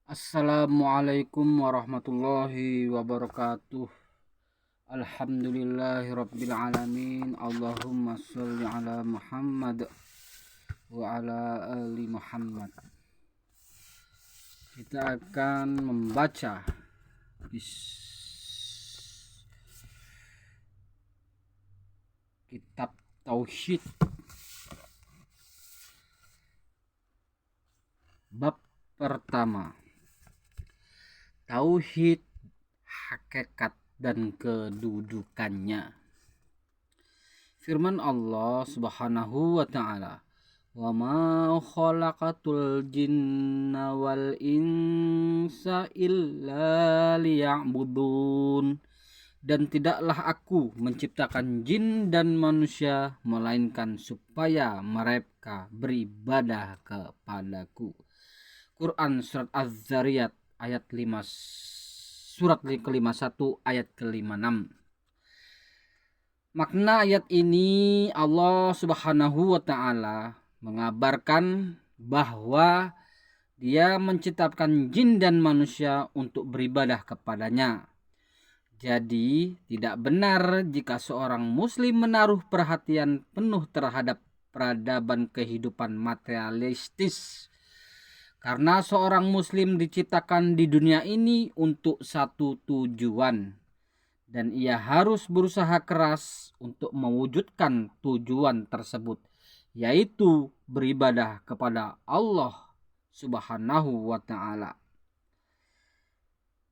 Assalamualaikum warahmatullahi wabarakatuh. Alhamdulillahirabbil alamin. Allahumma sholli ala Muhammad wa ala ali Muhammad. Kita akan membaca kitab tauhid bab pertama. Tauhid, hakikat dan kedudukannya. Firman Allah Subhanahu wa taala, "Wa ma khalaqatul jinna wal insa illa liya'budun." Dan tidaklah aku menciptakan jin dan manusia melainkan supaya mereka beribadah kepadaku. Quran surat Az-Zariyat ayat 5, surat ke-51 ayat ke-56. Makna ayat ini, Allah Subhanahu wa taala mengabarkan bahwa Dia menciptakan jin dan manusia untuk beribadah kepadanya. Jadi, tidak benar jika seorang muslim menaruh perhatian penuh terhadap peradaban kehidupan materialistis. Karena seorang muslim diciptakan di dunia ini untuk satu tujuan, dan ia harus berusaha keras untuk mewujudkan tujuan tersebut, yaitu beribadah kepada Allah Subhanahu wa taala.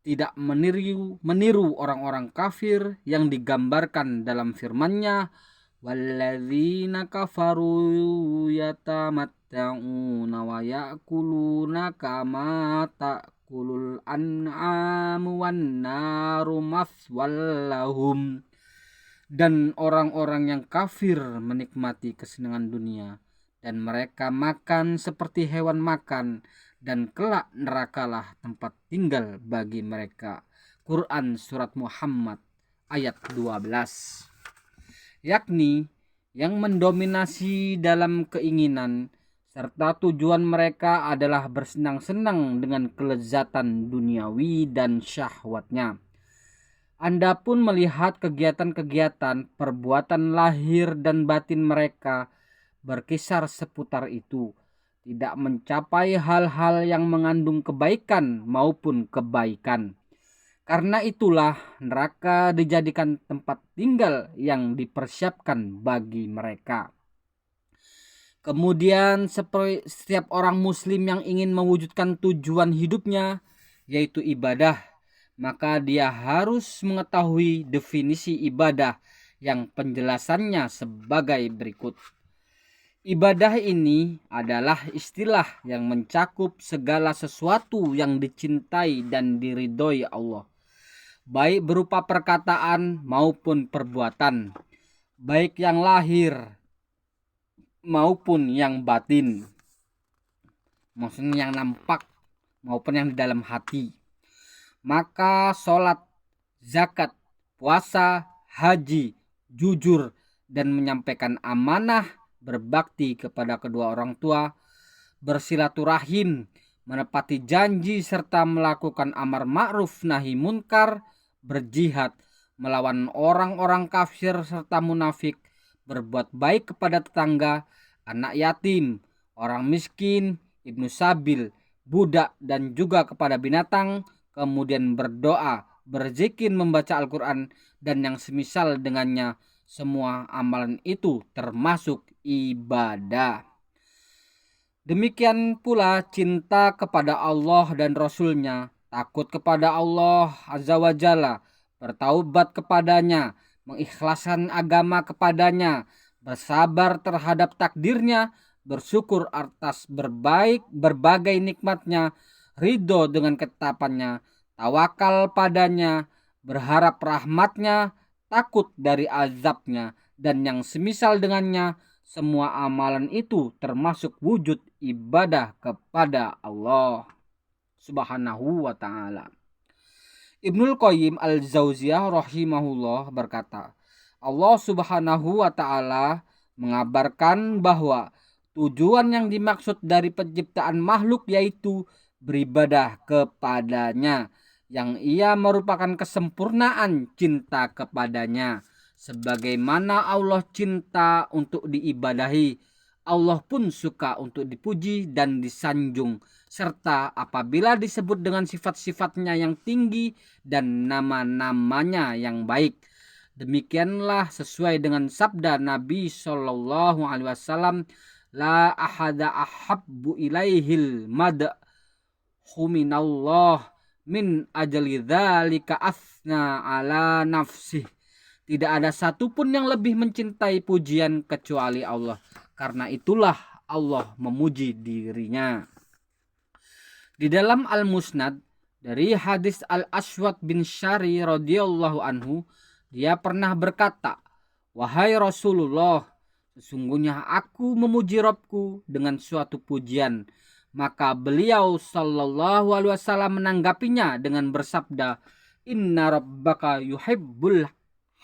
Tidak meniru orang-orang kafir yang digambarkan dalam firman-Nya, "Walladzina kafaru yatamatta'una wa ya'kuluna kama ta'kulul an'amu wan naru maswal lahum." Dan orang-orang yang kafir menikmati kesenangan dunia, dan mereka makan seperti hewan makan, dan kelak nerakalah tempat tinggal bagi mereka. Quran surat Muhammad ayat 12. Yakni yang mendominasi dalam keinginan serta tujuan mereka adalah bersenang-senang dengan kelezatan duniawi dan syahwatnya. Anda pun melihat kegiatan-kegiatan perbuatan lahir dan batin mereka berkisar seputar itu, tidak mencapai hal-hal yang mengandung kebaikan maupun kebaikan. Karena itulah neraka dijadikan tempat tinggal yang dipersiapkan bagi mereka. Kemudian setiap orang muslim yang ingin mewujudkan tujuan hidupnya, yaitu ibadah, maka dia harus mengetahui definisi ibadah yang penjelasannya sebagai berikut. Ibadah ini adalah istilah yang mencakup segala sesuatu yang dicintai dan diridhoi Allah, baik berupa perkataan maupun perbuatan, baik yang lahir maupun yang batin, maksudnya yang nampak maupun yang di dalam hati. Maka sholat, zakat, puasa, haji, jujur, dan menyampaikan amanah, berbakti kepada kedua orang tua, bersilaturahim, menepati janji serta melakukan amar ma'ruf nahi munkar, berjihad, melawan orang-orang kafir serta munafik, berbuat baik kepada tetangga, anak yatim, orang miskin, ibnu sabil, budak, dan juga kepada binatang, kemudian berdoa, berzikir, membaca Al-Quran, dan yang semisal dengannya. Semua amalan itu termasuk ibadah. Demikian pula cinta kepada Allah dan Rasul-Nya, takut kepada Allah Azza wa Jalla, bertaubat kepadanya, mengikhlaskan agama kepadanya, bersabar terhadap takdirnya, bersyukur atas berbagai nikmatnya, ridho dengan ketetapannya, tawakal padanya, berharap rahmatnya, takut dari azabnya, dan yang semisal dengannya. Semua amalan itu termasuk wujud ibadah kepada Allah Subhanahu wa ta'ala. Ibnul Qayyim al-Jauziyah rahimahullah berkata, Allah Subhanahu wa ta'ala mengabarkan bahwa tujuan yang dimaksud dari penciptaan makhluk yaitu beribadah kepadanya, yang ia merupakan kesempurnaan cinta kepadanya. Sebagaimana Allah cinta untuk diibadahi, Allah pun suka untuk dipuji dan disanjung, serta apabila disebut dengan sifat-sifatnya yang tinggi dan nama-namanya yang baik. Demikianlah sesuai dengan sabda Nabi Shallallahu Alaihi Wasallam, la ahada ahabbu ilaihil madhu minallah min ajali dzalika asna ala nafsih. Tidak ada satupun yang lebih mencintai pujian kecuali Allah. Karena itulah Allah memuji dirinya. Di dalam Al-Musnad dari hadis Al-Aswad bin Syari radhiyallahu anhu, dia pernah berkata, "Wahai Rasulullah, sesungguhnya aku memuji Rabbku dengan suatu pujian." Maka beliau sallallahu alaihi wasallam menanggapinya dengan bersabda, "Inna rabbaka yuhibbul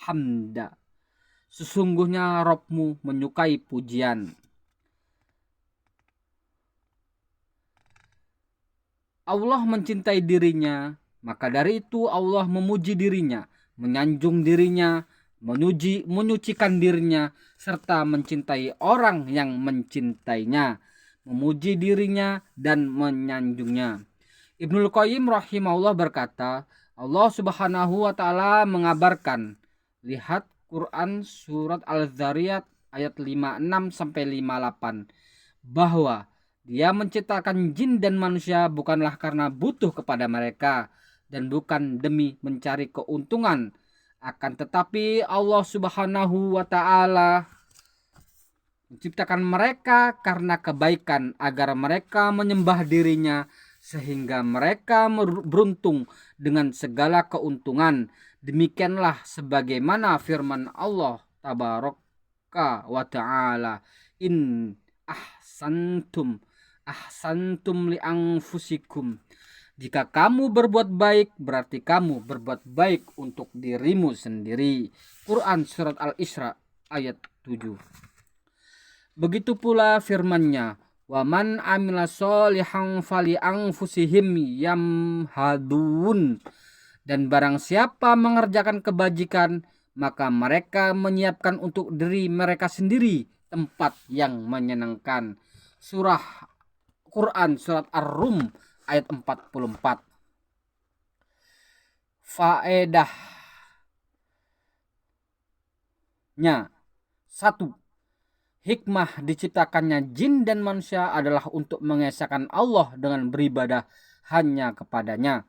hamda." Sesungguhnya Rabbmu menyukai pujian. Allah mencintai dirinya, maka dari itu Allah memuji dirinya, menyanjung dirinya, menyucikan dirinya, serta mencintai orang yang mencintainya, memuji dirinya dan menyanjungnya. Ibnul Qayyim rahimahullah berkata, Allah Subhanahu wa taala mengabarkan, lihat Quran surat Al-Dzariyat ayat 56 sampai 58, bahwa Dia menciptakan jin dan manusia bukanlah karena butuh kepada mereka dan bukan demi mencari keuntungan, akan tetapi Allah Subhanahu wa taala menciptakan mereka karena kebaikan, agar mereka menyembah dirinya sehingga mereka beruntung dengan segala keuntungan. Demikianlah sebagaimana firman Allah tabaraka wa ta'ala, in ahsantum li anfusikum. Jika kamu berbuat baik, berarti kamu berbuat baik untuk dirimu sendiri. Quran surat Al-Isra ayat 7. Begitu pula firman-Nya, wa man amila sholihan fali anfusihim yamhadun. Dan barang siapa mengerjakan kebajikan, maka mereka menyiapkan untuk diri mereka sendiri tempat yang menyenangkan. Surah Quran surat Ar-Rum ayat 44. Faedahnya, 1. Hikmah diciptakannya jin dan manusia adalah untuk mengesahkan Allah dengan beribadah hanya kepadanya.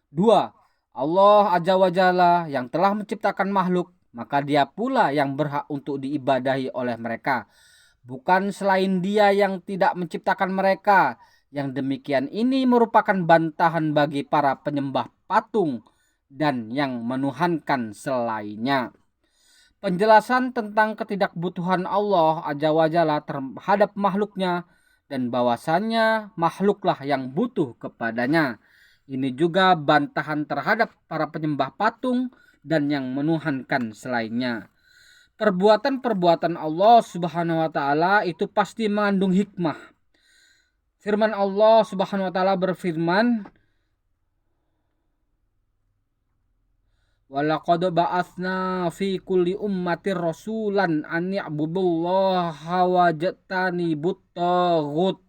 2. Allah Azza wa Jalla yang telah menciptakan makhluk, maka Dia pula yang berhak untuk diibadahi oleh mereka, bukan selain Dia yang tidak menciptakan mereka. Yang demikian ini merupakan bantahan bagi para penyembah patung dan yang menuhankan selainnya. Penjelasan tentang ketidakbutuhan Allah Azza wa Jalla terhadap makhluknya dan bahwasannya makhluklah yang butuh kepadanya. Ini juga bantahan terhadap para penyembah patung dan yang menuhankan selainnya. Perbuatan-perbuatan Allah Subhanahu wa taala itu pasti mengandung hikmah. Firman Allah Subhanahu wa taala berfirman, walaqad ba'atsna fi kulli ummatir rasulan an ya'budullaha wajtanibut taghut.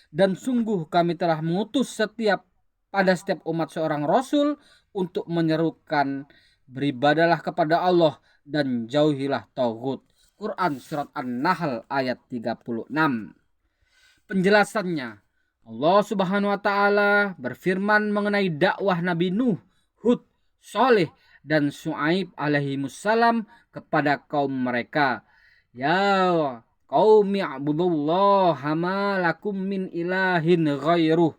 Dan sungguh kami telah mengutus pada setiap umat seorang rasul untuk menyerukan beribadalah kepada Allah dan jauhilah taghut. Quran surat An-Nahl ayat 36. Penjelasannya, Allah Subhanahu wa taala berfirman mengenai dakwah Nabi Nuh, Hud, Saleh dan Syuaib alaihimussalam kepada kaum mereka. Ya qaumi ibudullaha ma lakum min ilahin ghairuh.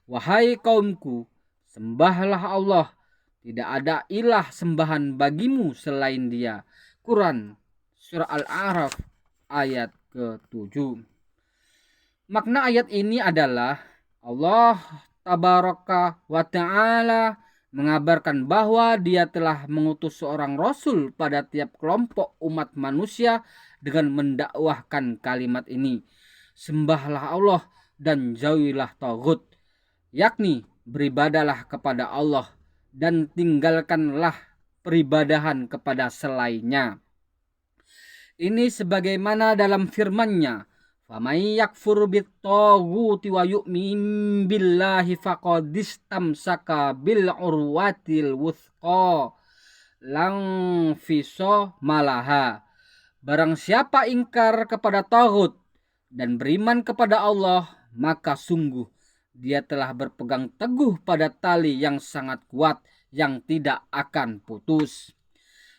Wahai kaumku, sembahlah Allah, tidak ada ilah sembahan bagimu selain Dia. Quran surah Al-A'raf ayat ke-7. Makna ayat ini adalah Allah tabaraka wa ta'ala mengabarkan bahwa Dia telah mengutus seorang rasul pada tiap kelompok umat manusia dengan mendakwahkan kalimat ini. Sembahlah Allah dan jauhilah taghut. yakni beribadalah kepada Allah dan tinggalkanlah peribadahan kepada selainnya. Ini sebagaimana dalam firman-Nya, "Faman yakfur bit-taghuti wa yu'min billahi faqad istamsaka bil urwatil wuthqa lang fiso malaha." Barang siapa ingkar kepada taghut dan beriman kepada Allah, maka sungguh dia telah berpegang teguh pada tali yang sangat kuat yang tidak akan putus.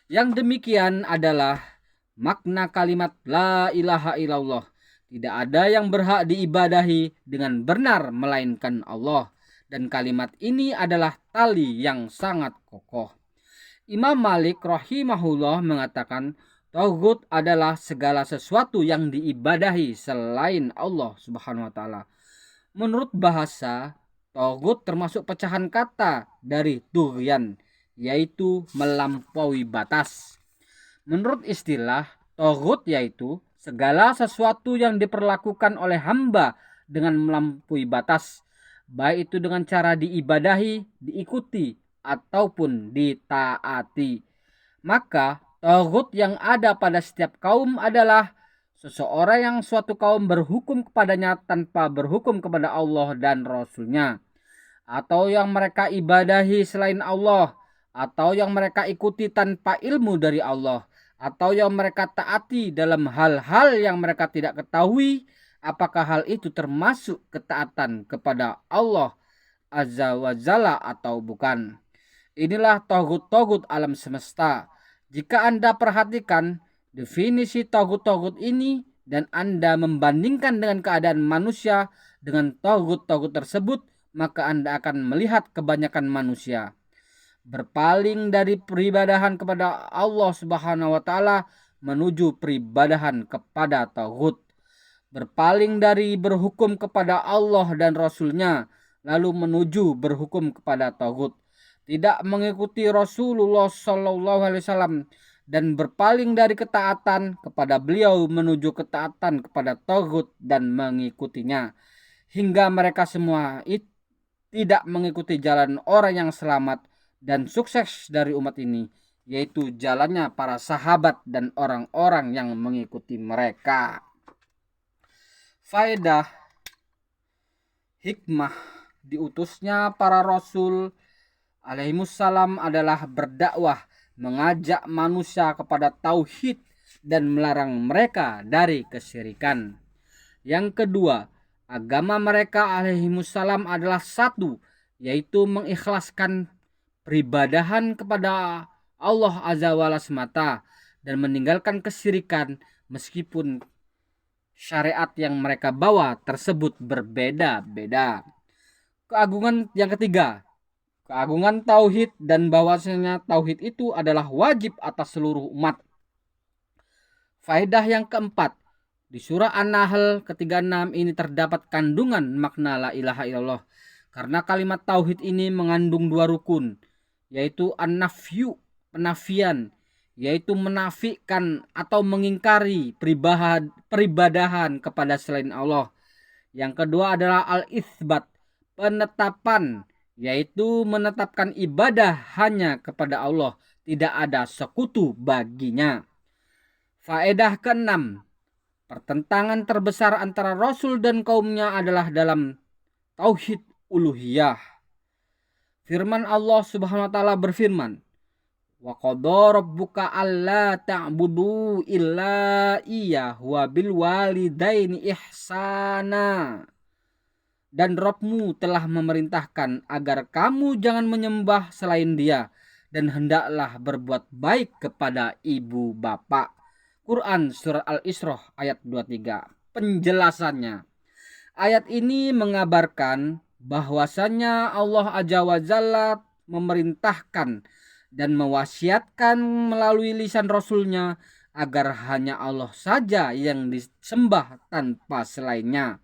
Yang demikian adalah makna kalimat la ilaha illallah. Tidak ada yang berhak diibadahi dengan benar melainkan Allah. Dan kalimat ini adalah tali yang sangat kokoh. Imam Malik rahimahullah mengatakan, tauhid adalah segala sesuatu yang diibadahi selain Allah Subhanahu wa taala. Menurut bahasa, tauhid termasuk pecahan kata dari tughyan, yaitu melampaui batas. Menurut istilah, tauhid yaitu segala sesuatu yang diperlakukan oleh hamba dengan melampaui batas, baik itu dengan cara diibadahi, diikuti, ataupun ditaati. Maka tauhid yang ada pada setiap kaum adalah seseorang yang suatu kaum berhukum kepadanya tanpa berhukum kepada Allah dan Rasul-Nya, atau yang mereka ibadahi selain Allah, atau yang mereka ikuti tanpa ilmu dari Allah, atau yang mereka taati dalam hal-hal yang mereka tidak ketahui apakah hal itu termasuk ketaatan kepada Allah Azza wa Jalla atau bukan. Inilah tauhid alam semesta. Jika Anda perhatikan definisi tauhid ini dan Anda membandingkan dengan keadaan manusia dengan tauhid tersebut, maka Anda akan melihat kebanyakan manusia berpaling dari peribadahan kepada Allah Subhanahu wa taala menuju peribadahan kepada tauhid. Berpaling dari berhukum kepada Allah dan Rasul-Nya lalu menuju berhukum kepada tauhid. Tidak mengikuti Rasulullah sallallahu alaihi wasallam dan berpaling dari ketaatan kepada beliau menuju ketaatan kepada tauhid dan mengikutinya. Hingga mereka semua tidak mengikuti jalan orang yang selamat dan sukses dari umat ini, yaitu jalannya para sahabat dan orang-orang yang mengikuti mereka. Faedah hikmah diutusnya para rasul alaihimussalam adalah berdakwah, mengajak manusia kepada tauhid dan melarang mereka dari kesyirikan. Yang kedua, agama mereka alaihimussalam adalah satu, yaitu mengikhlaskan peribadahan kepada Allah Azza wa Jalla semata dan meninggalkan kesyirikan meskipun syariat yang mereka bawa tersebut berbeda-beda. Keagungan yang ketiga, keagungan tauhid dan bahwasanya tauhid itu adalah wajib atas seluruh umat. Faedah yang keempat, di surah An-Nahl ketiga 6 ini terdapat kandungan makna la ilaha illallah. Karena kalimat tauhid ini mengandung dua rukun, yaitu an-nafyu, penafian, yaitu menafikan atau mengingkari peribadahan kepada selain Allah. Yang kedua adalah al-itsbat, penetapan, yaitu menetapkan ibadah hanya kepada Allah, tidak ada sekutu baginya. Faedah keenam, pertentangan terbesar antara Rasul dan kaumnya adalah dalam tauhid uluhiyah. Firman Allah Subhanahu wa taala berfirman, "Wa qadara rabbuka alla ta'budu illa iyyahu wa bil walidaini ihsana." Dan Rabbmu telah memerintahkan agar kamu jangan menyembah selain Dia dan hendaklah berbuat baik kepada ibu bapak. Quran surah Al-Isra ayat 23. Penjelasannya, ayat ini mengabarkan bahwasannya Allah Azza wa Jalla memerintahkan dan mewasiatkan melalui lisan Rasulnya agar hanya Allah saja yang disembah tanpa selainnya,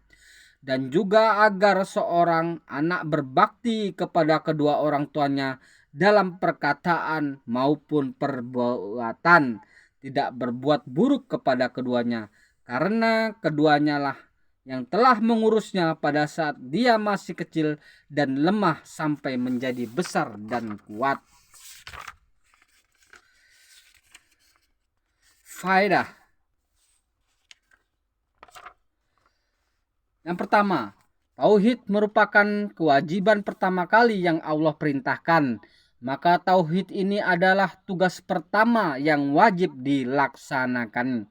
dan juga agar seorang anak berbakti kepada kedua orang tuanya dalam perkataan maupun perbuatan, tidak berbuat buruk kepada keduanya, karena keduanya lah yang telah mengurusnya pada saat dia masih kecil dan lemah sampai menjadi besar dan kuat. Faedah. Yang pertama, tauhid merupakan kewajiban pertama kali yang Allah perintahkan. Maka tauhid ini adalah tugas pertama yang wajib dilaksanakan.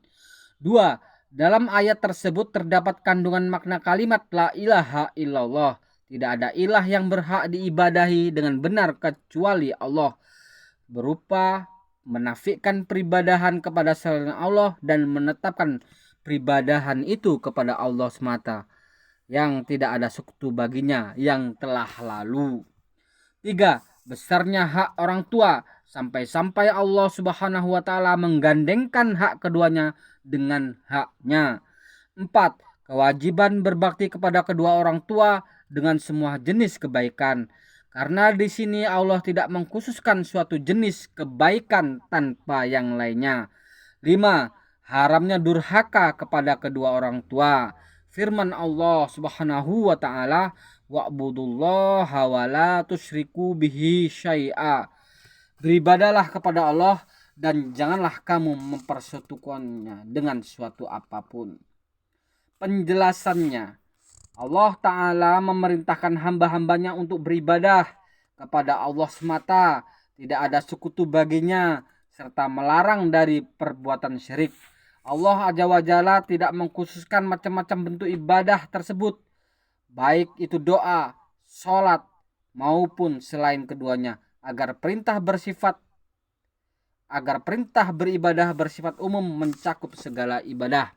2. Dalam ayat tersebut terdapat kandungan makna kalimat la ilaha illallah. Tidak ada ilah yang berhak diibadahi dengan benar kecuali Allah. Berupa menafikan peribadahan kepada selain Allah dan menetapkan peribadahan itu kepada Allah semata, yang tidak ada sekutu baginya yang telah lalu. 3. Besarnya hak orang tua, sampai-sampai Allah Subhanahu wa Ta'ala menggandengkan hak keduanya dengan haknya. 4. Kewajiban berbakti kepada kedua orang tua dengan semua jenis kebaikan. Karena di sini Allah tidak mengkhususkan suatu jenis kebaikan tanpa yang lainnya. 5. Haramnya durhaka kepada kedua orang tua. Firman Allah Subhanahu wa Ta'ala, wa'budullaha wa la tusyriku bihi syai'a. Beribadalah kepada Allah dan janganlah kamu mempersekutukannya dengan suatu apapun. Penjelasannya, Allah Ta'ala memerintahkan hamba-hambanya untuk beribadah kepada Allah semata, tidak ada sekutu baginya, serta melarang dari perbuatan syirik. Allah Azza wa Jalla tidak mengkhususkan macam-macam bentuk ibadah tersebut, baik itu doa, sholat, maupun selain keduanya, agar perintah beribadah bersifat umum mencakup segala ibadah.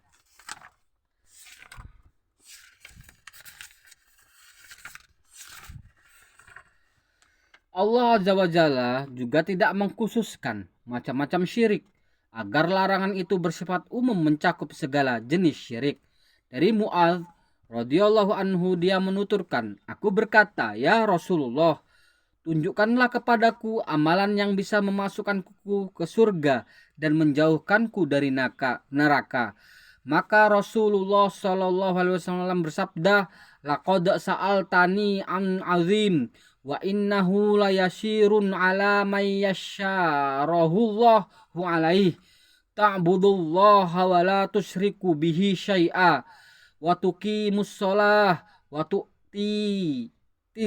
Allah Azza wa Jalla juga tidak mengkhususkan macam-macam syirik, agar larangan itu bersifat umum mencakup segala jenis syirik. Dari Mu'adz radhiyallahu anhu, dia menuturkan, aku berkata, ya Rasulullah, tunjukkanlah kepadaku amalan yang bisa memasukkanku ke surga dan menjauhkanku dari neraka. Maka Rasulullah Shallallahu Alaihi Wasallam bersabda, laqad sa'altani an azim wa innahu layasirun ala may yasyarahullahu alaih ta'budullaha wa la tusyriku bihi syai'a wa tuqimus shalah wa tu'ti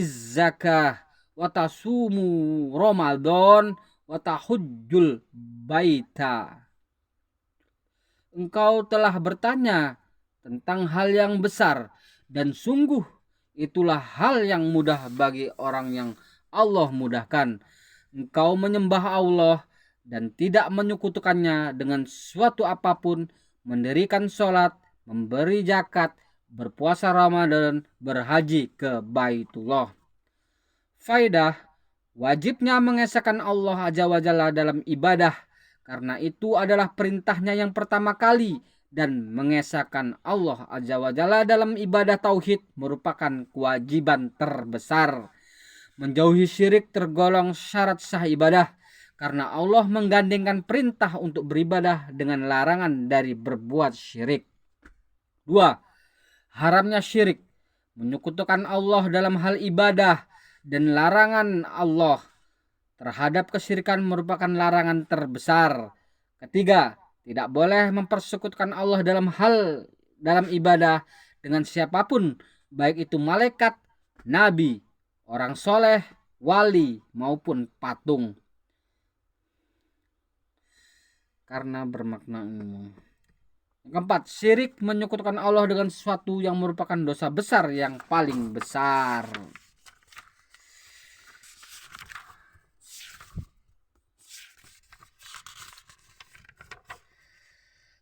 zakah wa tasumu ramadan wa tahujjul baita. Engkau telah bertanya tentang hal yang besar, dan sungguh itulah hal yang mudah bagi orang yang Allah mudahkan. Engkau menyembah Allah dan tidak menyekutukannya dengan suatu apapun, mendirikan sholat, memberi zakat, berpuasa Ramadan, berhaji ke Baitullah. Faedah, wajibnya mengesahkan Allah Azza wa Jalla dalam ibadah, karena itu adalah perintahnya yang pertama kali, dan mengesahkan Allah Azza wa Jalla dalam ibadah tauhid merupakan kewajiban terbesar. Menjauhi syirik tergolong syarat sah ibadah, karena Allah menggandengkan perintah untuk beribadah dengan larangan dari berbuat syirik. 2. Haramnya syirik, menyekutukan Allah dalam hal ibadah, dan larangan Allah terhadap kesyirikan merupakan larangan terbesar. 3. Tidak boleh mempersekutukan Allah dalam ibadah dengan siapapun, baik itu malaikat, nabi, orang soleh, wali, maupun patung, karena bermakna umum. 4. Syirik menyekutukan Allah dengan sesuatu yang merupakan dosa besar yang paling besar.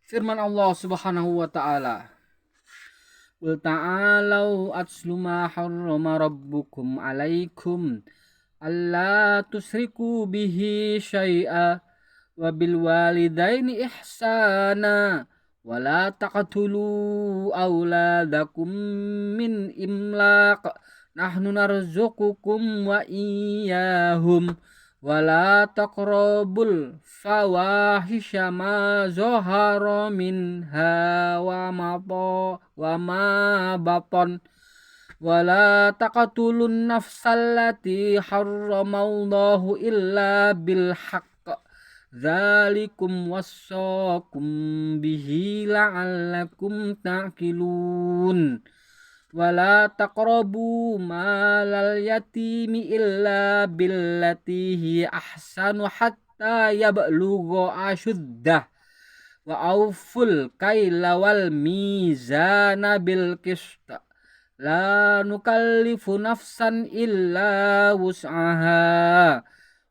Firman Allah Subhanahu wa Ta'ala, qul ta'alau atslu ma harrama rabbukum alaikum alla tusriku bihi syai'a wa bil walidaini ihsana wa la taqtulu auladakum min imlaq nahnu narzuqukum wa iyyahum wala taqrabul fawahisha ma zahara minha wa ma baton wala taqtulun nafsallati harramallahu illa bil haqq dzalikum wassaqum bihi la'allakum ta'qilun wala taqrabu malal yatimi illa billati hi ahsanu hatta yablugha asyuddah wa auful kaila wal mizana bil qist la nukallifu nafsan illa wus'aha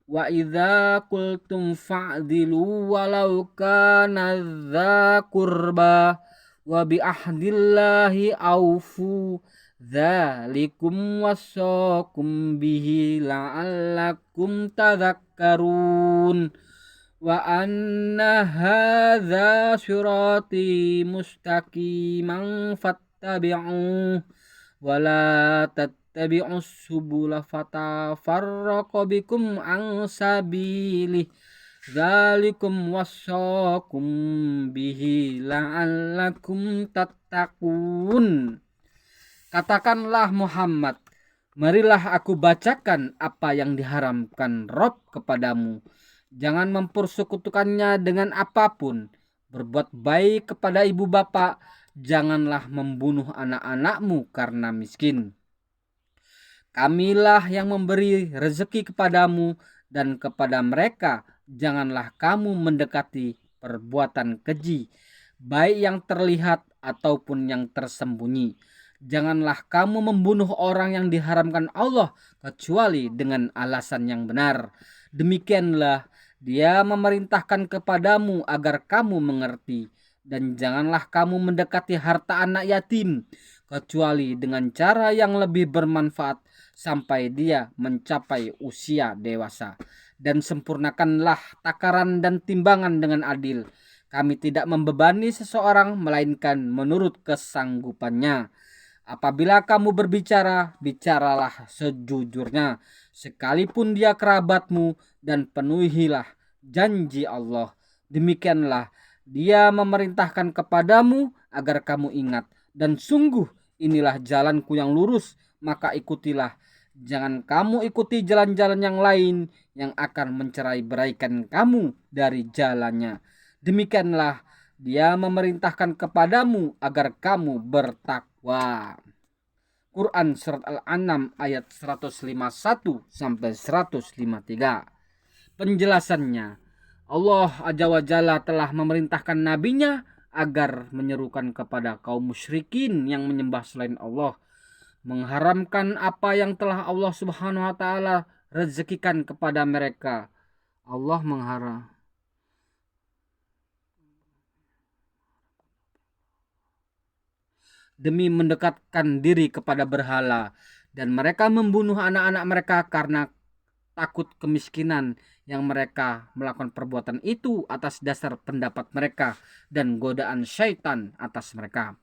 wa idza qultum fa'dilu walau kana dza qurba wa bi ahdillahi aufu dzalikum wassaqum bihi la'allakum tadhakkarun wa anna hadza sirati mustaqiman fattabi'uhu wa la tattabi'us subula fatafarraqu bikum an sabilihi dzalikum wassaqum bihi la'allakum tattaqun. Katakanlah Muhammad, marilah aku bacakan apa yang diharamkan Rob kepadamu. Jangan mempersekutukannya dengan apapun. Berbuat baik kepada ibu bapak. Janganlah membunuh anak-anakmu karena miskin. Kamilah yang memberi rezeki kepadamu dan kepada mereka janganlah kamu mendekati perbuatan keji, baik yang terlihat ataupun yang tersembunyi. Janganlah kamu membunuh orang yang diharamkan Allah kecuali dengan alasan yang benar. Demikianlah Dia memerintahkan kepadamu agar kamu mengerti. Dan janganlah kamu mendekati harta anak yatim kecuali dengan cara yang lebih bermanfaat sampai dia mencapai usia dewasa. Dan sempurnakanlah takaran dan timbangan dengan adil. Kami tidak membebani seseorang melainkan menurut kesanggupannya. Apabila kamu berbicara, bicaralah sejujurnya, sekalipun dia kerabatmu, dan penuhilah janji Allah. Demikianlah Dia memerintahkan kepadamu agar kamu ingat, dan sungguh inilah jalanku yang lurus, maka ikutilah. Jangan kamu ikuti jalan-jalan yang lain yang akan mencerai-beraikan kamu dari jalannya. Demikianlah Dia memerintahkan kepadamu agar kamu bertakwa. Quran surat Al-An'am ayat 151 sampai 153. Penjelasannya, Allah Azza wa Jalla telah memerintahkan nabinya agar menyerukan kepada kaum musyrikin yang menyembah selain Allah, mengharamkan apa yang telah Allah Subhanahu wa taala rezekikan kepada mereka. Allah mengharam demi mendekatkan diri kepada berhala, dan mereka membunuh anak-anak mereka karena takut kemiskinan yang mereka melakukan perbuatan itu atas dasar pendapat mereka dan godaan syaitan atas mereka.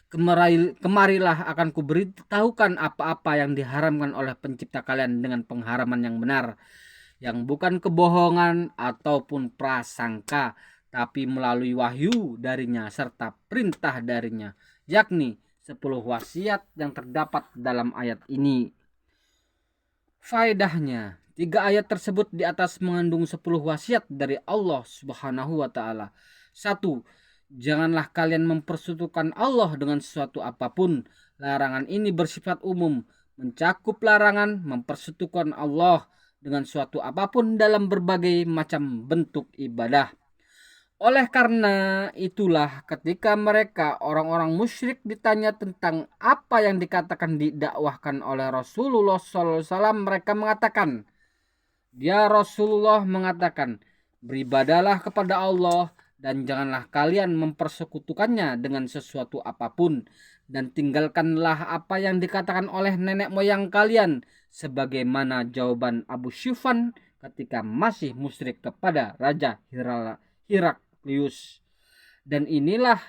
Kemarilah akan kuberitahukan apa-apa yang diharamkan oleh pencipta kalian dengan pengharaman yang benar, yang bukan kebohongan ataupun prasangka, tapi melalui wahyu darinya serta perintah darinya, yakni 10 wasiat yang terdapat dalam ayat ini. Faedahnya, 3 ayat tersebut di atas mengandung 10 wasiat dari Allah Subhanahu wa taala. 1. Janganlah kalian mempersekutukan Allah dengan sesuatu apapun. Larangan ini bersifat umum, mencakup larangan mempersekutukan Allah dengan suatu apapun dalam berbagai macam bentuk ibadah. Oleh karena itulah ketika mereka orang-orang musyrik ditanya tentang apa yang dikatakan didakwahkan oleh Rasulullah SAW, mereka mengatakan, dia Rasulullah mengatakan, beribadalah kepada Allah dan janganlah kalian mempersekutukannya dengan sesuatu apapun, dan tinggalkanlah apa yang dikatakan oleh nenek moyang kalian, sebagaimana jawaban Abu Sufyan ketika masih musyrik kepada Raja Heraklius. Dan inilah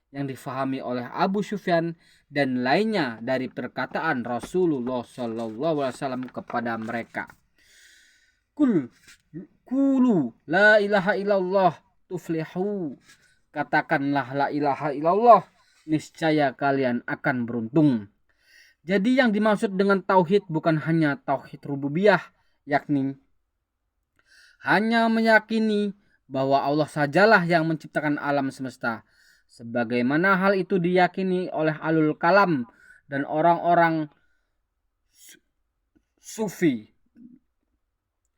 yang difahami oleh Abu Sufyan dan lainnya dari perkataan Rasulullah SAW kepada mereka. Kul Kulu la ilaha illallah tuflihu. Katakanlah la ilaha illallah, niscaya kalian akan beruntung. Jadi yang dimaksud dengan tauhid bukan hanya tauhid rububiyah, yakni hanya meyakini bahwa Allah sajalah yang menciptakan alam semesta. Sebagaimana hal itu diyakini oleh alul kalam dan orang-orang sufi.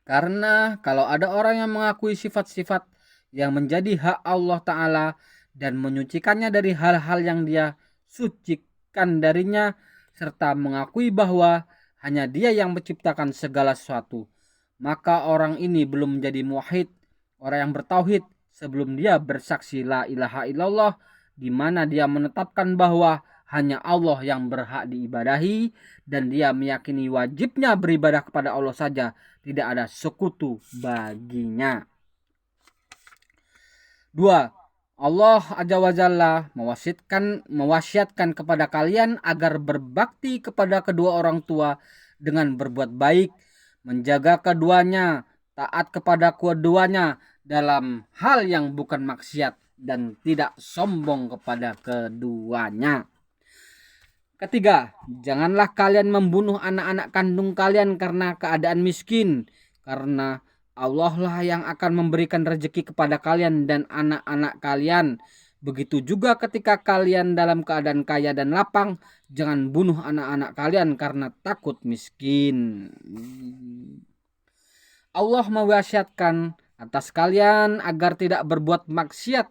Karena kalau ada orang yang mengakui sifat-sifat yang menjadi hak Allah Ta'ala dan menyucikannya dari hal-hal yang dia sucikan darinya, serta mengakui bahwa hanya dia yang menciptakan segala sesuatu, maka orang ini belum menjadi muwahhid, orang yang bertauhid, sebelum dia bersaksi la ilaha illallah, di mana dia menetapkan bahwa hanya Allah yang berhak diibadahi dan dia meyakini wajibnya beribadah kepada Allah saja, tidak ada sekutu baginya. 2. Allah Azza wa Jalla mewasiatkan kepada kalian agar berbakti kepada kedua orang tua dengan berbuat baik, menjaga keduanya, taat kepada keduanya dalam hal yang bukan maksiat, dan tidak sombong kepada keduanya. Ketiga, janganlah kalian membunuh anak-anak kandung kalian karena keadaan miskin, karena Allah lah yang akan memberikan rezeki kepada kalian dan anak-anak kalian. Begitu juga ketika kalian dalam keadaan kaya dan lapang, jangan bunuh anak-anak kalian karena takut miskin. Allah mewasiatkan atas kalian agar tidak berbuat maksiat,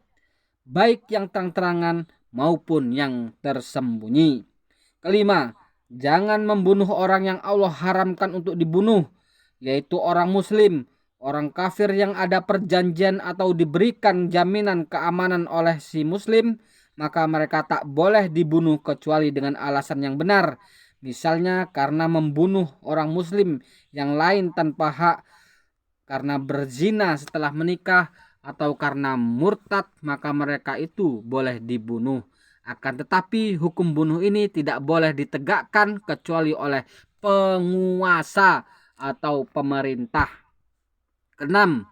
baik yang terang-terangan maupun yang tersembunyi. Kelima, jangan membunuh orang yang Allah haramkan untuk dibunuh, yaitu orang muslim, orang kafir yang ada perjanjian atau diberikan jaminan keamanan oleh si muslim, maka mereka tak boleh dibunuh kecuali dengan alasan yang benar. Misalnya karena membunuh orang muslim yang lain tanpa hak, karena berzina setelah menikah, atau karena murtad, maka mereka itu boleh dibunuh. Akan tetapi hukum bunuh ini tidak boleh ditegakkan kecuali oleh penguasa atau pemerintah. Keenam,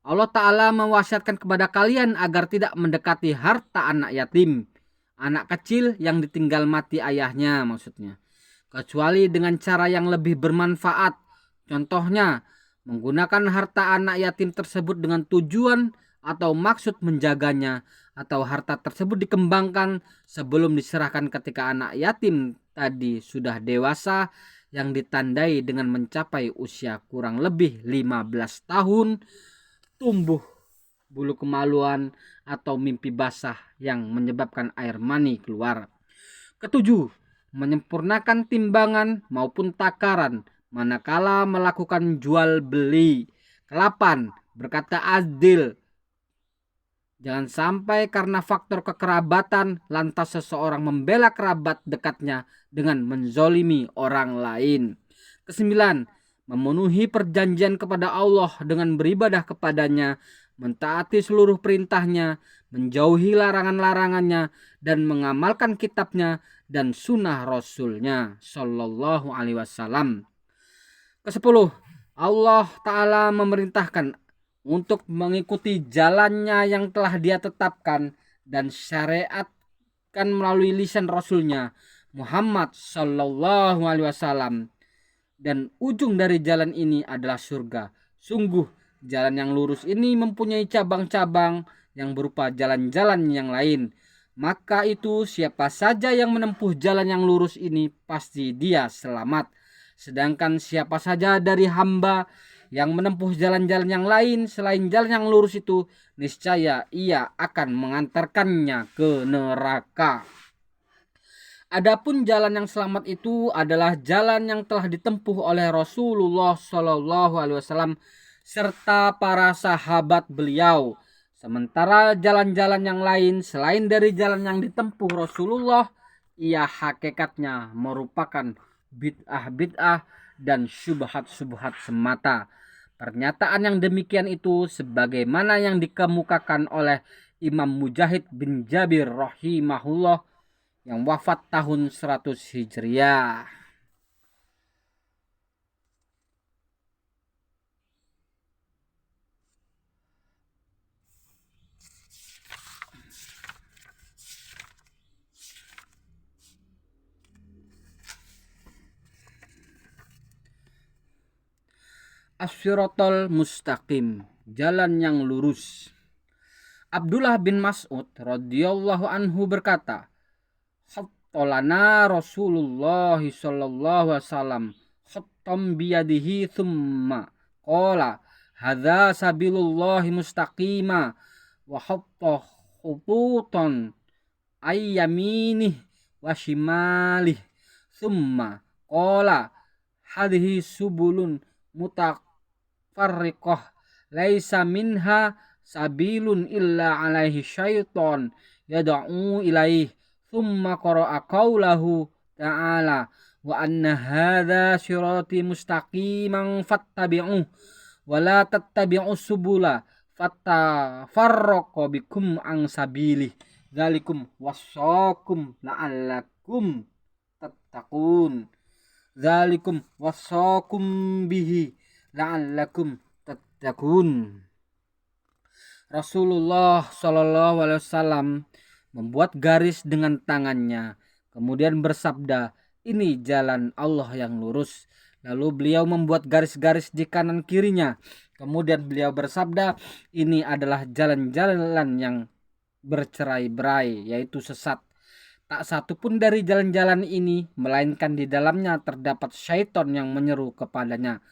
Allah Ta'ala mewasiatkan kepada kalian agar tidak mendekati harta anak yatim, anak kecil yang ditinggal mati ayahnya maksudnya, kecuali dengan cara yang lebih bermanfaat. Contohnya, menggunakan harta anak yatim tersebut dengan tujuan atau maksud menjaganya, atau harta tersebut dikembangkan sebelum diserahkan ketika anak yatim tadi sudah dewasa yang ditandai dengan mencapai usia kurang lebih 15 tahun, tumbuh bulu kemaluan atau mimpi basah yang menyebabkan air mani keluar. Ketujuh, menyempurnakan timbangan maupun takaran manakala melakukan jual beli. Kelapan, berkata adil. Jangan sampai karena faktor kekerabatan lantas seseorang membela kerabat dekatnya dengan menzolimi orang lain. Kesembilan, memenuhi perjanjian kepada Allah dengan beribadah kepadanya, mentaati seluruh perintahnya, menjauhi larangan-larangannya, dan mengamalkan kitabnya dan sunnah Rasulnya Sallallahu Alaihi Wasallam. Kesepuluh, Allah Ta'ala memerintahkan untuk mengikuti jalannya yang telah dia tetapkan dan syariatkan melalui lisan Rasulnya Muhammad Sallallahu Alaihi Wasallam. Dan ujung dari jalan ini adalah surga. Sungguh jalan yang lurus ini mempunyai cabang-cabang yang berupa jalan-jalan yang lain. Maka itu siapa saja yang menempuh jalan yang lurus ini pasti dia selamat. Sedangkan siapa saja dari hamba yang menempuh jalan-jalan yang lain selain jalan yang lurus itu, niscaya ia akan mengantarkannya ke neraka. Adapun jalan yang selamat itu adalah jalan yang telah ditempuh oleh Rasulullah Shallallahu Alaihi Wasallam serta para sahabat beliau. Sementara jalan-jalan yang lain selain dari jalan yang ditempuh Rasulullah, ia hakikatnya merupakan bid'ah-bid'ah dan syubhat-syubhat semata. Pernyataan yang demikian itu sebagaimana yang dikemukakan oleh Imam Mujahid bin Jabir rahimahullah yang wafat tahun 100 Hijriah. As-siratal mustaqim, jalan yang lurus. Abdullah bin Mas'ud radhiyallahu anhu berkata, khattolana Rasulullah sallallahu alaihi wasallam khattam biyadihi thumma qala hadza sabilullahi mustaqima wa khatta khututan ayyaminih wa shimalih thumma qala hadhihi subulun mutafarriqah laisa minha sabilun illa alaihi syaiton yad'u ilaih thumma qara'a qawlahu ta'ala wa anna hadha sirati mustaqiman fattabi'uh wa la tattabi'us subula fattafarraqa bikum an sabilih dzalikum wassakum la'allakum tattaqun dzalikum wassakum bihi la'allakum tattaqun. Rasulullah Shallallahu Alaihi Wasallam membuat garis dengan tangannya, kemudian bersabda, ini jalan Allah yang lurus. Lalu beliau membuat garis-garis di kanan kirinya, kemudian beliau bersabda, ini adalah jalan-jalan yang bercerai-berai, yaitu sesat. Tak satu pun dari jalan-jalan ini, melainkan di dalamnya terdapat syaitan yang menyeru kepadanya.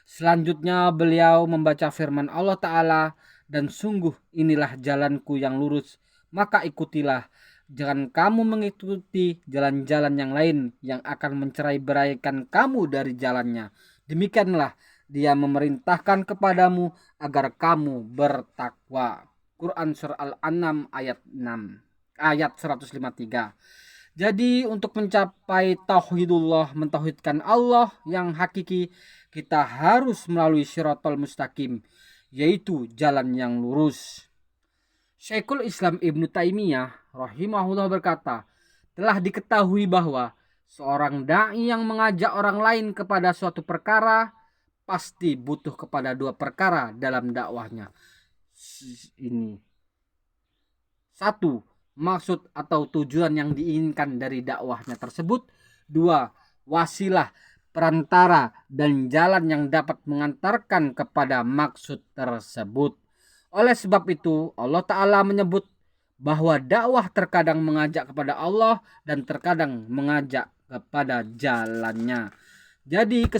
Selanjutnya beliau membaca firman Allah Ta'ala, dan sungguh inilah jalanku yang lurus, maka ikutilah. Jangan kamu mengikuti jalan-jalan yang lain yang akan mencerai-beraikan kamu dari jalannya. Demikianlah dia memerintahkan kepadamu agar kamu bertakwa. Quran Surah Al-An'am ayat 153. Jadi untuk mencapai tauhidullah, mentauhidkan Allah yang hakiki, kita harus melalui Shiratal Mustaqim, yaitu jalan yang lurus. Syekhul Islam Ibnu Taimiyah rahimahullah berkata, telah diketahui bahwa seorang dai yang mengajak orang lain kepada suatu perkara pasti butuh kepada dua perkara dalam dakwahnya. Ini. 1. Maksud atau tujuan yang diinginkan dari dakwahnya tersebut. 2. Wasilah, perantara dan jalan yang dapat mengantarkan kepada maksud tersebut. Oleh sebab itu Allah Ta'ala menyebut bahwa dakwah terkadang mengajak kepada Allah dan terkadang mengajak kepada jalannya. Jadi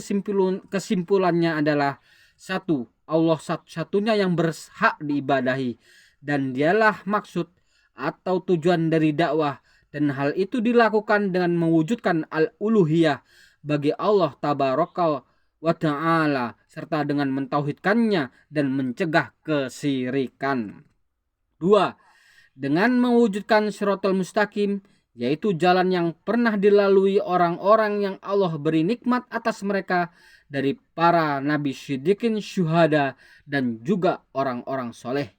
kesimpulannya adalah 1. Allah satu-satunya yang berhak diibadahi dan dialah maksud atau tujuan dari dakwah, dan hal itu dilakukan dengan mewujudkan al-uluhiyah bagi Allah Tabaraka wa Ta'ala serta dengan mentauhidkannya dan mencegah kesyirikan. 2. Dengan mewujudkan Shiratal Mustaqim, yaitu jalan yang pernah dilalui orang-orang yang Allah beri nikmat atas mereka dari para nabi, siddiqin, syuhada dan juga orang-orang soleh.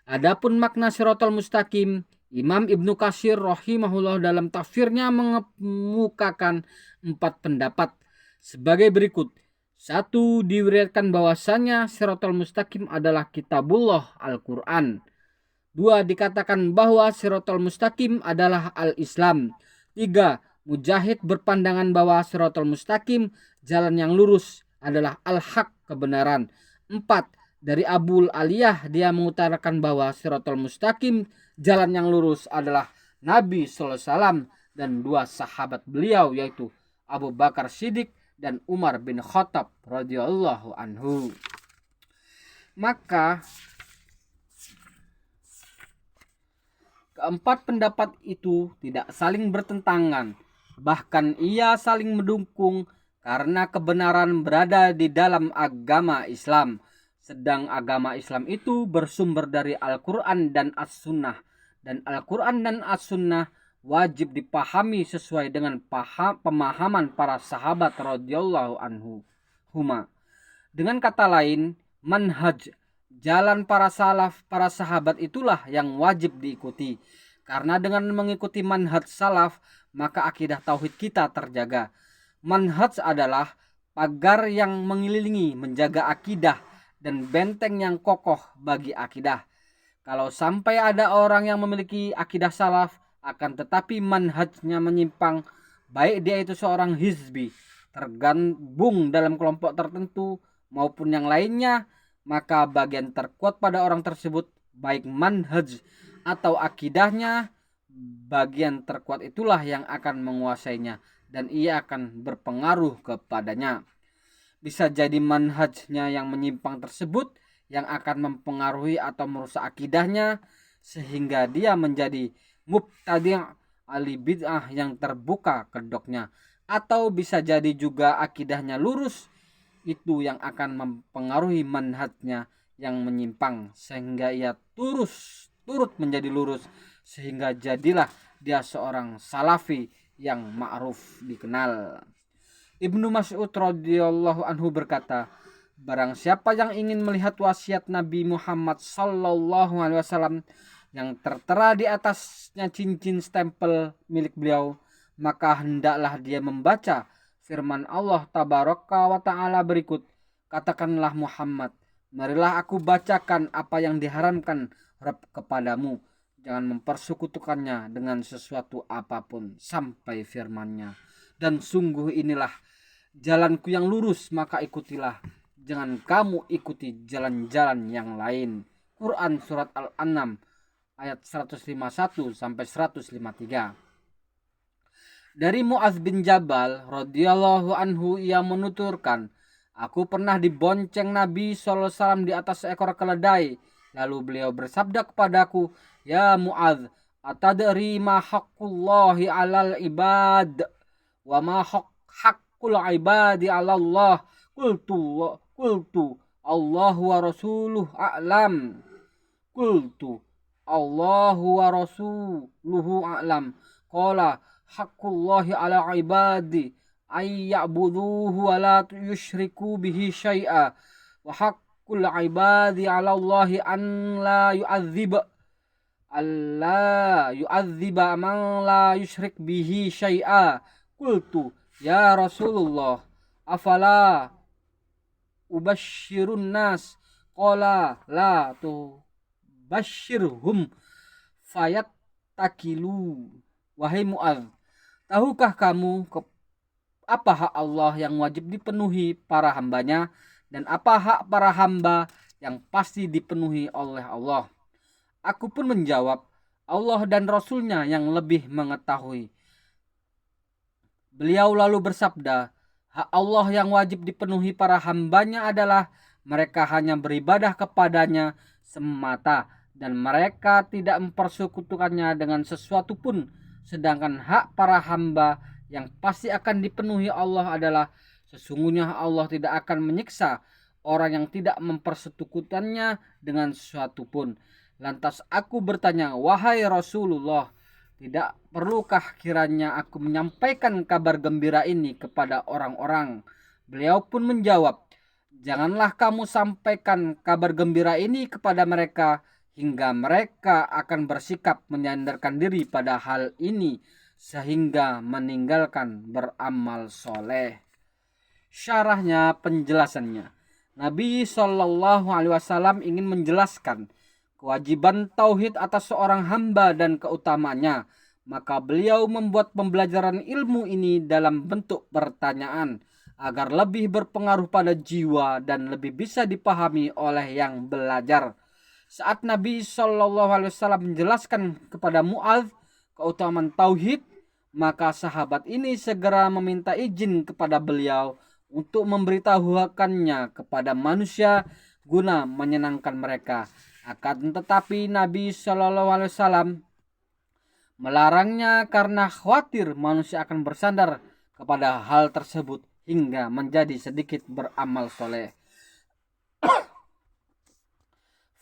Adapun makna Shiratal Mustaqim, Imam Ibnu Katsir rahimahullah dalam tafsirnya mengemukakan 4 pendapat sebagai berikut. 1. Diriwayatkan bahwasanya Shiratal Mustaqim adalah kitabullah Al-Quran. 2. Dikatakan bahwa Shiratal Mustaqim adalah Al-Islam. 3. Mujahid berpandangan bahwa Shiratal Mustaqim, jalan yang lurus, adalah Al-Haq, kebenaran. 4. Dari Abul Aliyah dia mengutarakan bahwa Shiratal Mustaqim, jalan yang lurus, adalah Nabi sallallahu alaihi wasallam dan 2 sahabat beliau, yaitu Abu Bakar Siddiq dan Umar bin Khattab radhiyallahu anhu. Maka keempat pendapat itu tidak saling bertentangan, bahkan ia saling mendukung karena kebenaran berada di dalam agama Islam. Sedang agama Islam itu bersumber dari Al-Quran dan As-Sunnah, dan Al-Quran dan As-Sunnah wajib dipahami sesuai dengan pemahaman para sahabat radhiyallahu anhuma. Dengan kata lain, manhaj, jalan para salaf, para sahabat itulah yang wajib diikuti. Karena dengan mengikuti manhaj salaf, maka akidah tauhid kita terjaga. Manhaj adalah pagar yang mengelilingi, menjaga akidah, dan benteng yang kokoh bagi akidah. Kalau sampai ada orang yang memiliki akidah salaf, akan tetapi manhajnya menyimpang, baik dia itu seorang hizbi, tergabung dalam kelompok tertentu, maupun yang lainnya, maka bagian terkuat pada orang tersebut, baik manhaj atau akidahnya, bagian terkuat itulah yang akan menguasainya dan ia akan berpengaruh kepadanya. Bisa jadi manhajnya yang menyimpang tersebut yang akan mempengaruhi atau merusak akidahnya sehingga dia menjadi mubtadi' ahli bid'ah yang terbuka kedoknya, atau bisa jadi juga akidahnya lurus, itu yang akan mempengaruhi manhajnya yang menyimpang sehingga ia turut menjadi lurus sehingga jadilah dia seorang salafi yang ma'ruf dikenal. Ibnu Mas'ud radhiyallahu anhu berkata, barang siapa yang ingin melihat wasiat Nabi Muhammad sallallahu alaihi wasallam yang tertera di atasnya cincin stempel milik beliau, maka hendaklah dia membaca firman Allah tabaraka wa ta'ala berikut. Katakanlah Muhammad, marilah aku bacakan apa yang diharamkan Rabb kepadamu. Jangan mempersekutukannya dengan sesuatu apapun sampai firman-Nya. Dan sungguh inilah jalanku yang lurus, maka ikutilah. Jangan kamu ikuti jalan-jalan yang lain. Quran surat Al-An'am ayat 151 sampai 153. Dari Mu'adz bin Jabal radhiyallahu anhu ia menuturkan, aku pernah dibonceng Nabi SAW di atas seekor keledai. Lalu beliau bersabda kepadaku, ya Mu'adz, atadri ma haqqullahi 'alal ibad wa ma haqqul ibadi 'ala Allah? Qultu Allahu wa rasuluhu a'lam. Qultu Allahu wa rasuluhu a'lam. Qala haqqullahi 'ala ibadi ay ya'buduhu wa la yusyriku bihi syai'a wa haqqul ibadi 'ala Allahi an la yu'adziba man la yusyrik bihi syai'a. Qultu ya Rasulullah afala ubashirun nas? Qala la tubashirhum fayattakilu. Wahai Mu'adz, tahukah kamu apa hak Allah yang wajib dipenuhi para hambanya dan apa hak para hamba yang pasti dipenuhi oleh Allah? Aku pun menjawab, Allah dan Rasulnya yang lebih mengetahui. Beliau lalu bersabda, hak Allah yang wajib dipenuhi para hambanya adalah mereka hanya beribadah kepadanya semata dan mereka tidak mempersekutukannya dengan sesuatu pun. Sedangkan hak para hamba yang pasti akan dipenuhi Allah adalah sesungguhnya Allah tidak akan menyiksa orang yang tidak mempersekutukannya dengan sesuatu pun. Lantas aku bertanya, wahai Rasulullah, tidak perlukah kiranya aku menyampaikan kabar gembira ini kepada orang-orang? Beliau pun menjawab, janganlah kamu sampaikan kabar gembira ini kepada mereka hingga mereka akan bersikap menyandarkan diri pada hal ini sehingga meninggalkan beramal soleh. Syarahnya, penjelasannya. Nabi Shallallahu Alaihi Wasallam ingin menjelaskan kewajiban tauhid atas seorang hamba dan keutamanya, maka beliau membuat pembelajaran ilmu ini dalam bentuk pertanyaan agar lebih berpengaruh pada jiwa dan lebih bisa dipahami oleh yang belajar. Saat Nabi Shallallahu Alaihi Wasallam menjelaskan kepada Mu'adz keutamaan tauhid, maka sahabat ini segera meminta izin kepada beliau untuk memberitahukannya kepada manusia guna menyenangkan mereka. Akan tetapi Nabi Shallallahu Alaihi Wasallam melarangnya karena khawatir manusia akan bersandar kepada hal tersebut hingga menjadi sedikit beramal soleh.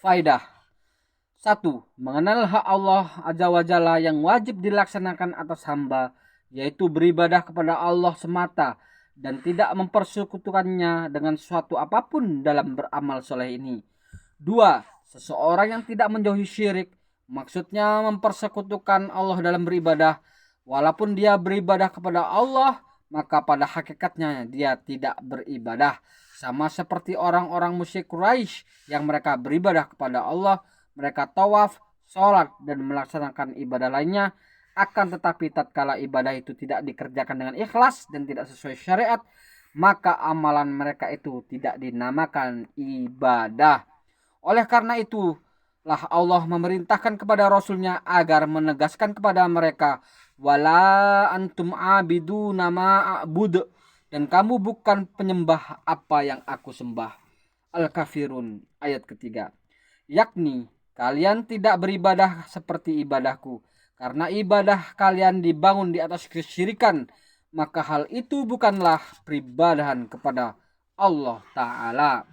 Faidah 1. Mengenal hak Allah Azza wa Jalla yang wajib dilaksanakan atas hamba, yaitu beribadah kepada Allah semata dan tidak mempersekutukannya dengan suatu apapun dalam beramal soleh ini. 2. Seseorang yang tidak menjauhi syirik, maksudnya mempersekutukan Allah dalam beribadah, walaupun dia beribadah kepada Allah, maka pada hakikatnya dia tidak beribadah. Sama seperti orang-orang musyrik Quraisy yang mereka beribadah kepada Allah, mereka tawaf, sholat, dan melaksanakan ibadah lainnya. Akan tetapi tatkala ibadah itu tidak dikerjakan dengan ikhlas dan tidak sesuai syariat, maka amalan mereka itu tidak dinamakan ibadah. Oleh karena itu lah Allah memerintahkan kepada Rasulnya agar menegaskan kepada mereka, wala antum abidu nama a'bud, dan kamu bukan penyembah apa yang aku sembah. Al-Kafirun ayat ketiga. Yakni kalian tidak beribadah seperti ibadahku, karena ibadah kalian dibangun di atas kesyirikan, maka hal itu bukanlah peribadahan kepada Allah Ta'ala.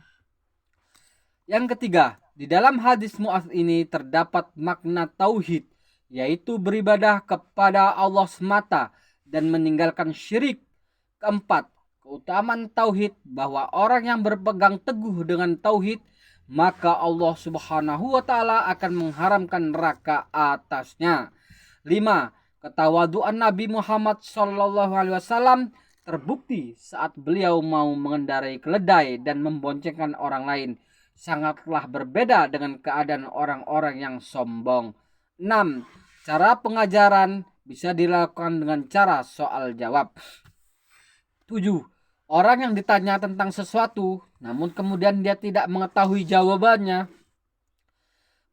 Yang ketiga, di dalam hadis Mu'adz ini terdapat makna tauhid, yaitu beribadah kepada Allah semata dan meninggalkan syirik. Keempat, keutamaan tauhid, bahwa orang yang berpegang teguh dengan tauhid, maka Allah Subhanahu wa taala akan mengharamkan neraka atasnya. 5. Ketawaduan Nabi Muhammad sallallahu alaihi wasallam terbukti saat beliau mau mengendarai keledai dan memboncengkan orang lain, sangatlah berbeda dengan keadaan orang-orang yang sombong. 6. Cara pengajaran bisa dilakukan dengan cara soal jawab. 7. Orang yang ditanya tentang sesuatu namun kemudian dia tidak mengetahui jawabannya,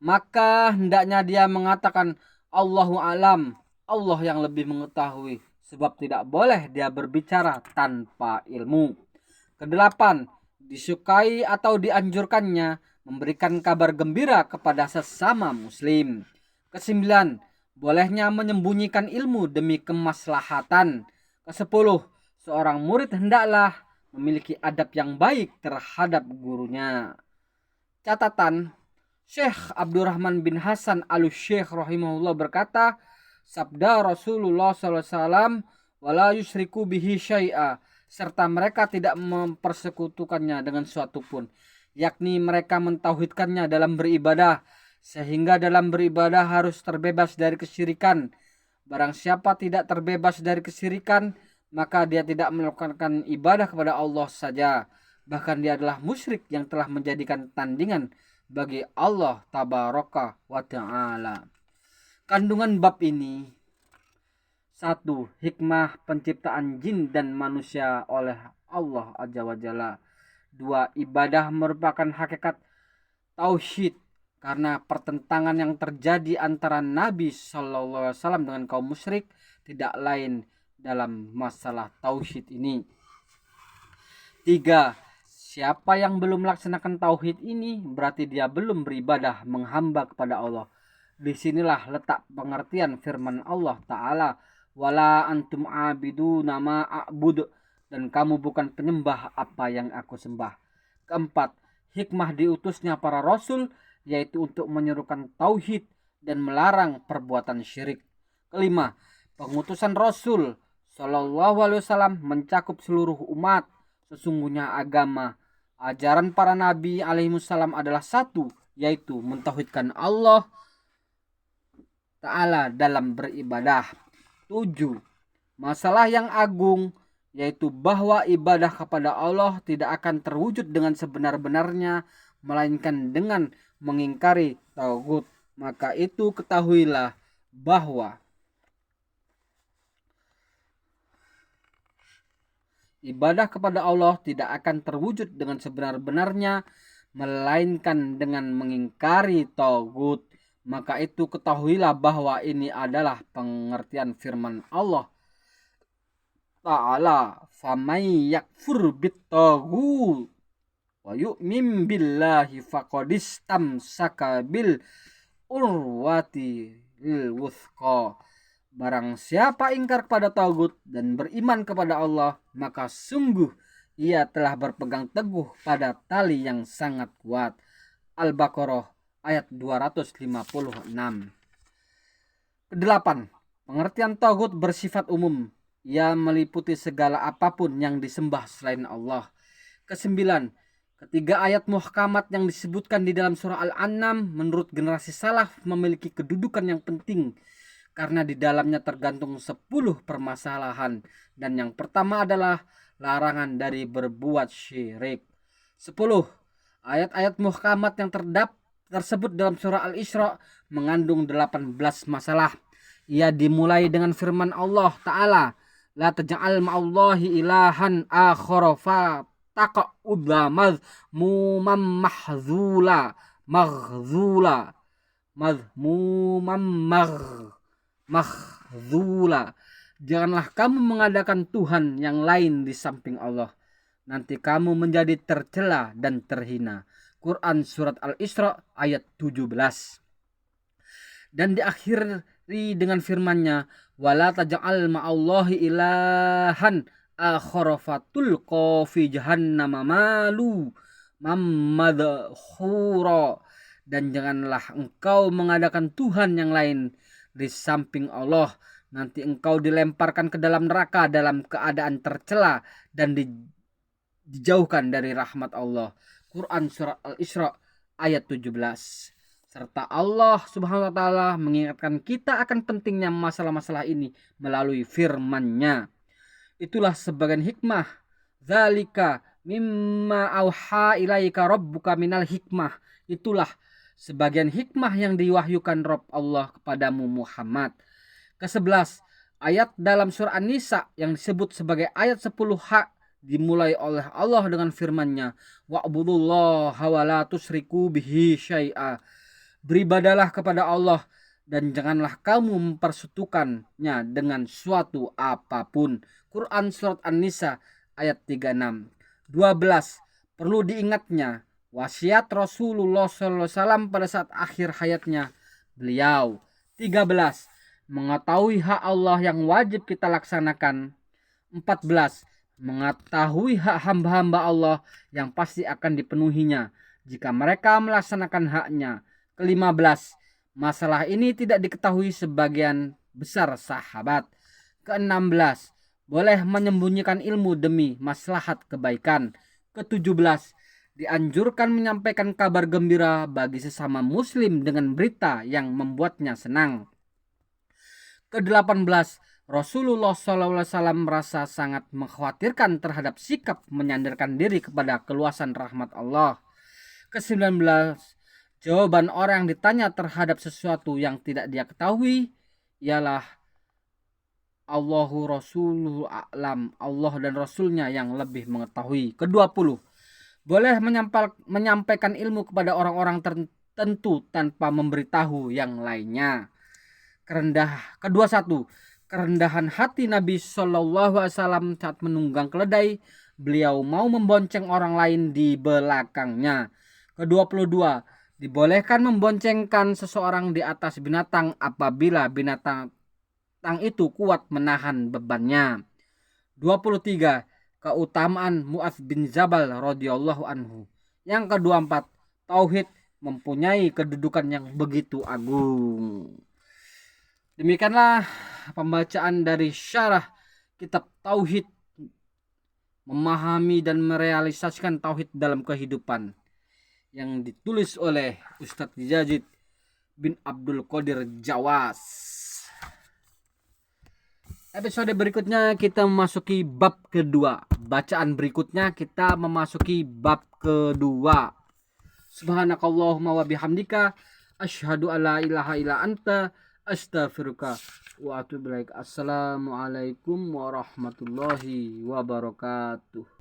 maka hendaknya dia mengatakan Allahu alam, Allah yang lebih mengetahui, sebab tidak boleh dia berbicara tanpa ilmu. Kedelapan, disukai atau dianjurkannya memberikan kabar gembira kepada sesama muslim. Kesembilan, bolehnya menyembunyikan ilmu demi kemaslahatan. Kesepuluh, seorang murid hendaklah memiliki adab yang baik terhadap gurunya. Catatan, Syekh Abdurrahman bin Hasan al-Syekh rahimahullah berkata, sabda Rasulullah SAW, wala yusyriku bihi syai'a, serta mereka tidak mempersekutukannya dengan suatu pun, yakni mereka mentauhidkannya dalam beribadah, sehingga dalam beribadah harus terbebas dari kesyirikan. Barang siapa tidak terbebas dari kesyirikan, maka dia tidak melakukan ibadah kepada Allah saja, bahkan dia adalah musyrik yang telah menjadikan tandingan bagi Allah tabaraka wa ta'ala. Kandungan bab ini: 1. Hikmah penciptaan jin dan manusia oleh Allah Azza wa Jalla. 2. Ibadah merupakan hakikat tauhid, karena pertentangan yang terjadi antara Nabi SAW dengan kaum musyrik tidak lain dalam masalah tauhid ini. 3. Siapa yang belum melaksanakan tauhid ini berarti dia belum beribadah menghamba kepada Allah. Disinilah letak pengertian firman Allah Ta'ala, wala antum abidu nama a'bud, dan kamu bukan penyembah apa yang aku sembah. Keempat, hikmah diutusnya para rasul yaitu untuk menyerukan tauhid dan melarang perbuatan syirik. Kelima, pengutusan Rasul Shallallahu Alaihi Wasallam mencakup seluruh umat. Sesungguhnya agama ajaran para nabi alaihissalam adalah satu, yaitu mentauhidkan Allah Ta'ala dalam beribadah. 7. Masalah yang agung, yaitu bahwa ibadah kepada Allah tidak akan terwujud dengan sebenar-benarnya melainkan dengan mengingkari tagut. Maka itu ketahuilah bahwa ibadah kepada Allah tidak akan terwujud dengan sebenar-benarnya melainkan dengan mengingkari tagut. Maka itu ketahuilah bahwa ini adalah pengertian firman Allah Ta'ala, famay yakfur bit-taghut wa yu'min billahi faqadistamsaka bil urwati wuthqa. Barang siapa ingkar kepada tagut dan beriman kepada Allah, maka sungguh ia telah berpegang teguh pada tali yang sangat kuat. Al-Baqarah ayat 256. Kedelapan, pengertian tagut bersifat umum. Ia meliputi segala apapun yang disembah selain Allah. Kesembilan, ketiga ayat muhkamat yang disebutkan di dalam surah Al-An'am menurut generasi salaf memiliki kedudukan yang penting, karena di dalamnya tergantung 10 permasalahan, dan yang pertama adalah larangan dari berbuat syirik. 10. Ayat-ayat muhkamat yang tersebut dalam surah Al-Isra mengandung 18 masalah. Ia dimulai dengan firman Allah Ta'ala, la taj'al ma'allahi ilahan akhara fa taqa'udha madhmuman mahzula. Janganlah kamu mengadakan Tuhan yang lain di samping Allah. Nanti kamu menjadi tercela dan terhina. Quran surat Al-Isra ayat 17. Dan diakhiri dengan firman-Nya, wala taj'al ma'allahi ilahan akhara fatulqa fi jahannam madhura. Dan janganlah engkau mengadakan Tuhan yang lain di samping Allah. Nanti engkau dilemparkan ke dalam neraka dalam keadaan tercela dan dijauhkan dari rahmat Allah. Quran surat Al-Isra ayat 17. Serta Allah Subhanahu wa taala mengingatkan kita akan pentingnya masalah-masalah ini melalui firman-Nya. Itulah sebagian hikmah. Dzalika mimma auha ilaika rabbuka minal hikmah. Itulah sebagian hikmah yang diwahyukan Rabb Allah kepadamu Muhammad. Ke-11, ayat dalam surah An-Nisa yang disebut sebagai ayat 10H dimulai oleh Allah dengan firman-Nya, wa'budullaha wa la tusyriku bihi syai'a. Beribadalah kepada Allah dan janganlah kamu mempersekutukannya dengan suatu apapun. Quran surat An-Nisa ayat 36. 12. Perlu diingatnya wasiat Rasulullah SAW pada saat akhir hayatnya beliau. 13. Mengetahui hak Allah yang wajib kita laksanakan. 14. Mengetahui hak hamba-hamba Allah yang pasti akan dipenuhinya jika mereka melaksanakan haknya. Ke-15. Masalah ini tidak diketahui sebagian besar sahabat. Ke-16. Boleh menyembunyikan ilmu demi maslahat kebaikan. Ke-17. Dianjurkan menyampaikan kabar gembira bagi sesama muslim dengan berita yang membuatnya senang. Ke-18. Rasulullah SAW merasa sangat mengkhawatirkan terhadap sikap menyandarkan diri kepada keluasan rahmat Allah. Ke-19. Jawaban orang yang ditanya terhadap sesuatu yang tidak dia ketahui ialah Allahu Rasuluhu a'lam. Allah dan Rasulnya yang lebih mengetahui. Ke-20. Boleh menyampaikan ilmu kepada orang-orang tertentu tanpa memberitahu yang lainnya. Ke-21. Kerendahan hati Nabi SAW saat menunggang keledai. Beliau mau membonceng orang lain di belakangnya. Ke-22. Dibolehkan memboncengkan seseorang di atas binatang apabila binatang itu kuat menahan bebannya. 23. Keutamaan Mu'adz bin Jabal radhiyallahu anhu. Yang ke-24. Tauhid mempunyai kedudukan yang begitu agung. Demikianlah pembacaan dari syarah kitab Tauhid, memahami dan merealisasikan tauhid dalam kehidupan, yang ditulis oleh Ustadz Yazid bin Abdul Qadir Jawas. Episode berikutnya kita memasuki bab kedua. Bacaan berikutnya kita memasuki bab kedua. Subhanakallahumma wa bihamdika asyhadu alla ilaha illa anta astaghfiruka wa atubu ilaik. Assalamualaikum warahmatullahi wabarakatuh.